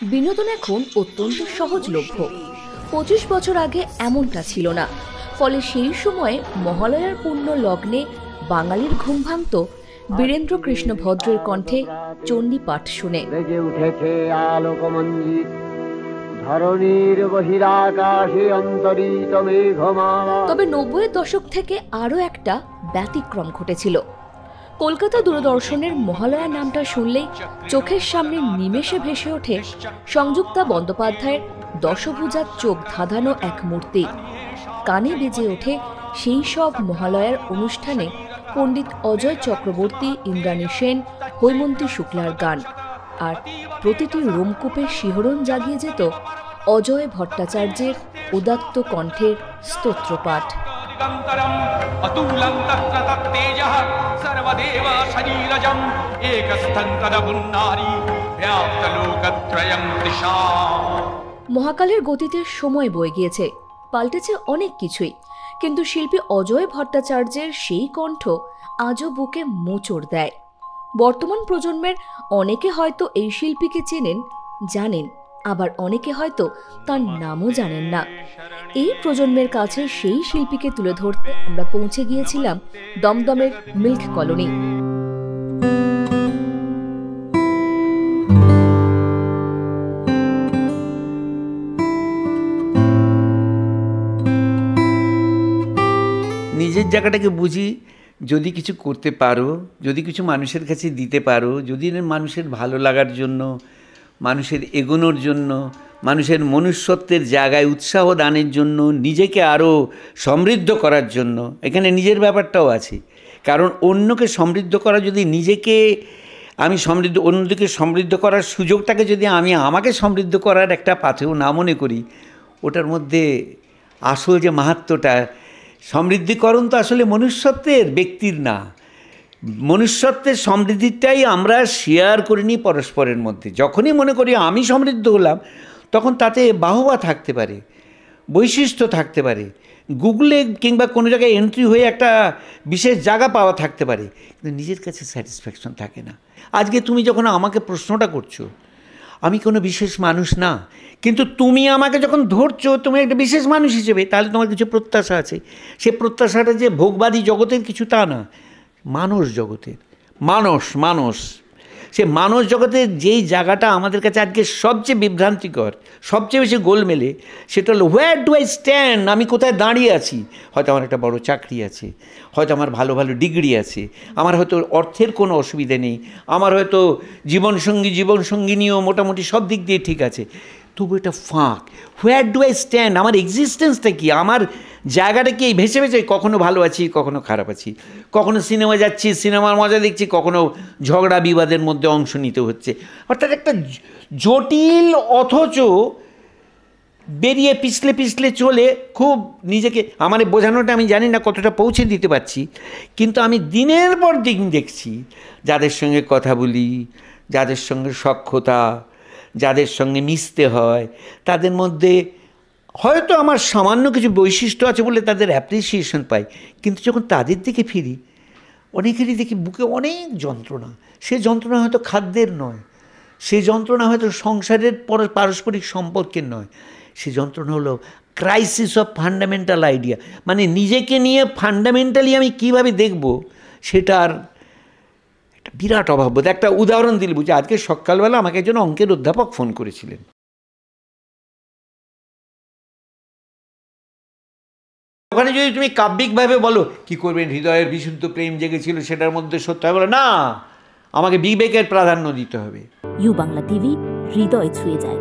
বিনোদন এখন অত্যন্ত সহজলভ্য। 25 বছর আগে এমনটা ছিল না। ফলে সেই সময়ে মহালয়ার পূর্ণ লগ্নে বাঙালির ঘুম ভাঙত বীরেন্দ্র কৃষ্ণ ভদ্রের কণ্ঠে চণ্ডী পাঠ শুনে। উঠেছে আলোকমঞ্জিত ধরণীর বহিরাকাশে অন্তরিত মেঘমালা। তবে 90-এর দশক থেকে আরও একটা ব্যতিক্রম ঘটেছিল। কলকাতা দূরদর্শনের মহালয়া নামটা শুনলেই চোখের সামনে নিমেষে ভেসে ওঠে সংযুক্তা বন্দ্যোপাধ্যায়ের দশভুজার চোখ ধাঁধানো এক মূর্তি। কানে বেজে ওঠে সেই সব মহালয়ার অনুষ্ঠানে পণ্ডিত অজয় চক্রবর্তী, ইন্দ্রাণী সেন, হৈমন্তী শুক্লার গান। আর প্রতিটি রোমকূপের শিহরণ জাগিয়ে যেত অজয় ভট্টাচার্যের উদাত্ত কণ্ঠের স্তোত্রপাঠ। মহাকালের গতিতে সময় বয়ে গিয়েছে, পাল্টেছে অনেক কিছুই, কিন্তু শিল্পী অজয় ভট্টাচার্যের সেই কণ্ঠ আজও বুকে মোচড় দেয়। বর্তমান প্রজন্মের অনেকে হয়তো এই শিল্পীকে চেনেন, জানেন, আবার অনেকে হয়তো তার নামও জানেন না। এই প্রজন্মের কাছে সেই শিল্পীকে তুলে ধরতে আমরা পৌঁছে গিয়েছিলাম দমদমের মিল্ক কলোনি। নিজের জায়গাটাকে বুঝি, যদি কিছু করতে পারো, যদি কিছু মানুষের কাছে দিতে পারো, যদি মানুষের ভালো লাগার জন্য, মানুষের এগোনোর জন্য, মানুষের মনুষ্যত্বের জায়গায় উৎসাহ দানের জন্য, নিজেকে আরও সমৃদ্ধ করার জন্য, এখানে নিজের ব্যাপারটাও আছে। কারণ অন্যকে সমৃদ্ধ করা, যদি নিজেকে আমি সমৃদ্ধ, অন্যদিকে সমৃদ্ধ করার সুযোগটাকে যদি আমি আমাকে সমৃদ্ধ করার একটা পাথেও না মনে করি, ওটার মধ্যে আসল যে মাহাত্ম্যটা, সমৃদ্ধিকরণ তো আসলে মনুষ্যত্বের, ব্যক্তির না। মনুষ্যত্বের সমৃদ্ধিটাই আমরা শেয়ার করে নিই পরস্পরের মধ্যে। যখনই মনে করি আমি সমৃদ্ধ হলাম, তখন তাতে বাহবা থাকতে পারে, বৈশিষ্ট্য থাকতে পারে, গুগলে কিংবা কোনো জায়গায় এন্ট্রি হয়ে একটা বিশেষ জায়গা পাওয়া থাকতে পারে, কিন্তু নিজের কাছে স্যাটিসফ্যাকশন থাকে না। আজকে তুমি যখন আমাকে প্রশ্নটা করছো, আমি কোনো বিশেষ মানুষ না, কিন্তু তুমি আমাকে যখন ধরছো তুমি একটা বিশেষ মানুষ হিসেবে, তাহলে তোমার কিছু প্রত্যাশা আছে। সে প্রত্যাশাটা যে ভোগবাদী জগতের কিছু তা না, মানস জগতের, মানস সে মানস জগতের যেই জায়গাটা আমাদের কাছে আজকে সবচেয়ে বিভ্রান্তিকর, সবচেয়ে বেশি গোলমেলে, সেটা হলো হোয়ার ডু আই স্ট্যান্ড, আমি কোথায় দাঁড়িয়ে আছি। হয়তো আমার একটা বড় চাকরি আছে, হয়তো আমার ভালো ভালো ডিগ্রি আছে, আমার হয়তো অর্থের কোনো অসুবিধা নেই, আমার হয়তো জীবনসঙ্গিনীও মোটামুটি সব দিক দিয়ে ঠিক আছে, তবু এটা ফাঁক। হোয়ার ডু আই স্ট্যান্ড, আমার এক্সিস্টেন্সটা কি, আমার জায়গাটা কি, ভেসে ভেসে কখনো ভালো আছি, কখনো খারাপ আছি, কখনো সিনেমা যাচ্ছি, সিনেমার মজা দেখছি, কখনো ঝগড়া বিবাদের মধ্যে অংশ নিতে হচ্ছে। অর্থাৎ একটা জটিল, অথচ বেরিয়ে পিছলে চলে খুব নিজেকে, আমার বোঝানোটা আমি জানি না কতটা পৌঁছে দিতে পারছি, কিন্তু আমি দিনের পর দিন দেখছি যাদের সঙ্গে কথা বলি, যাদের সঙ্গে সখ্যতা, যাদের সঙ্গে মিশতে হয়, তাদের মধ্যে হয়তো আমার সামান্য কিছু বৈশিষ্ট্য আছে বলে তাদের অ্যাপ্রিসিয়েশন পাই, কিন্তু যখন তাদের দিকে ফিরি, অনেকেরই দেখি বুকে অনেক যন্ত্রণা। সে যন্ত্রণা হয়তো খাদ্যের নয়, সে যন্ত্রণা হয়তো সংসারের পারস্পরিক সম্পর্কের নয়, সে যন্ত্রণা হলো ক্রাইসিস অফ ফান্ডামেন্টাল আইডিয়া। মানে নিজেকে নিয়ে ফান্ডামেন্টালি আমি কীভাবে দেখব, সেটার একটা বিরাট অভাববোধ। একটা উদাহরণ দিল, বুঝি আজকে সকালবেলা আমাকে একজন অঙ্কের অধ্যাপক ফোন করেছিলেন। ওখানে যদি তুমি কাব্যিকভাবে বলো কি করবেন, হৃদয়ের বিশুদ্ধ প্রেম জেগেছিল, সেটার মধ্যে সত্য হয়, বলো না, আমাকে বিবেকের প্রাধান্য দিতে হবে। ইউ বাংলা টিভি, হৃদয় ছুঁয়ে যায়।